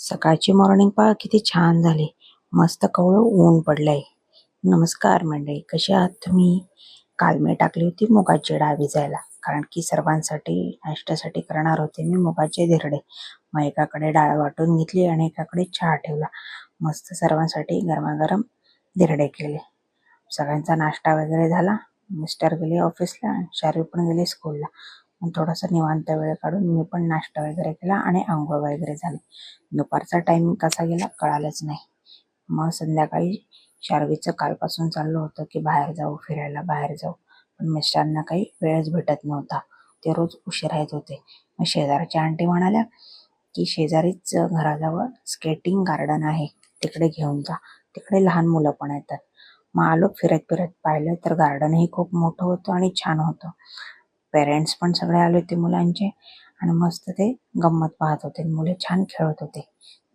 सकाळची मॉर्निंग पहा किती छान झाली. मस्त कवळं ऊन पडलंय. नमस्कार मंडळी, कसे आहात तुम्ही? काल मी टाकली होती मुगाची डाळ भिजायला, कारण की सर्वांसाठी नाश्त्यासाठी करणार होते मी मुगाचे धिरडे. मग एकाकडे डाळ वाटून घेतली आणि एकाकडे चहा ठेवला. मस्त सर्वांसाठी गरमागरम धिरडे केले. सगळ्यांचा नाश्ता वगैरे झाला. मिस्टर गेले ऑफिसला, शार्वी पण गेले स्कूलला. मग थोडासा निवांत वेळ काढून मी पण नाश्ता वगैरे केला आणि अंघोळ वगैरे झाली. दुपारचा टाइम कसा गेला कळालंच नाही. मग संध्याकाळी शार्वीचं कालपासून चाललं होतं की बाहेर जाऊ, फिरायला बाहेर जाऊ, पण मिस्टरांना काही वेळच भेटत नव्हता. ते रोज उशिरा येत होते. मग शेजारच्या आंटी म्हणाल्या की शेजारीच घराजवळ स्केटिंग गार्डन आहे, तिकडे घेऊन जा, तिकडे लहान मुलं पण येतात. मग आलो, फिरत फिरत पाहिलं तर गार्डनही खूप मोठं होतं आणि छान होतं. पेरेंट्स पण सगळे आले होते मुलांचे आणि मस्त ते गंमत पाहत होते. मुले छान खेळत होते.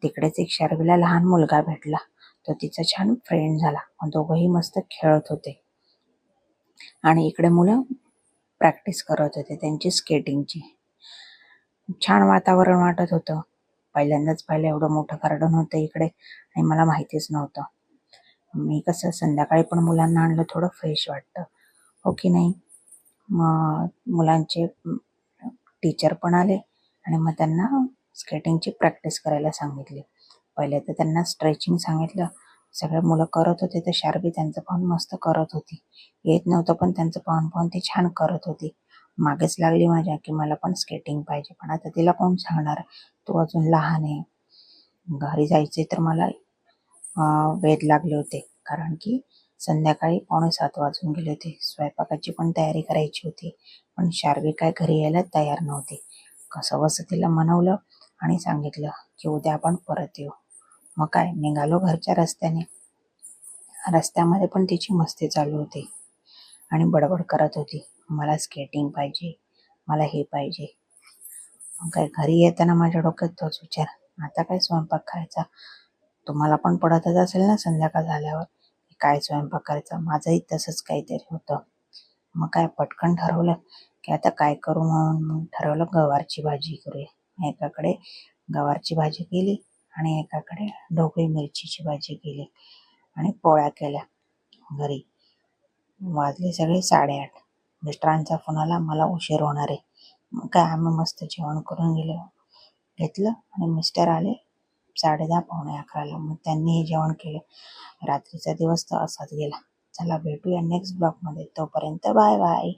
तिकडेच एक शार्वीला लहान मुलगा भेटला, तो तिचा छान फ्रेंड झाला. दोघंही मस्त खेळत होते आणि इकडे मुलं प्रॅक्टिस करत होते त्यांची स्केटिंगची. छान वातावरण वाटत होतं. पहिल्यांदाच पाहिलं एवढं मोठं गार्डन होतं इकडे आणि मला माहितीच नव्हतं. मी कसं संध्याकाळी पण मुलांना आणलं, थोडं फ्रेश वाटतं, हो की नाही? मग मुलांचे टीचर पण आले आणि मग त्यांना स्केटिंगची प्रॅक्टिस करायला सांगितली. पहिले तर त्यांना स्ट्रेचिंग सांगितलं. सगळे मुलं करत होते, तर शार्वी त्यांचं पाहून मस्त करत होती. येत नव्हतं पण त्यांचं पाहून पाहून ती छान करत होती. मागेच लागली माझ्या की मला पण स्केटिंग पाहिजे, पण आता तिला कोण सांगणार, तू अजून लहान आहे. घरी जायचे तर मला वेध लागले होते, कारण की संध्याकाळी 6:45 वाजून गेले होते. स्वयंपाकाची पण तयारी करायची होती, पण शार्वी काय घरी यायला तयार नव्हती. कसंबसं तिला मनवलं आणि सांगितलं की उद्या आपण परत येऊ. मग काय निघालो घरच्या रस्त्याने. रस्त्यामध्ये पण तिची मस्ती चालू होती आणि बडबड करत होती, मला स्केटिंग पाहिजे, मला हे पाहिजे. मग काय घरी येताना माझ्या डोक्यात तोच विचार, आता काय स्वयंपाक करायचा? तुम्हाला पण पडतच असेल ना संध्याकाळ झाल्यावर काय स्वयंपाक करायचा? माझंही तसंच काहीतरी होतं. मग काय पटकन ठरवलं की आता काय करू, म्हणून ठरवलं गवारची भाजी करूया. एकाकडे गवारची भाजी केली आणि एकाकडे ढोबळी मिरचीची भाजी केली आणि पोळ्या केल्या. घरी वाजले सगळे 8:30. मिस्टरांचा फोन आला, मला उशीर होणार आहे. मग काय आम्ही मस्त जेवण करून घेतलं आणि मिस्टर आले 10:30 पावणे 11ला. मग त्यांनीही जेवण केलं. रात्रीचा दिवस तर असाच गेला. चला भेटूया नेक्स्ट ब्लॉगमध्ये. तोपर्यंत बाय बाय.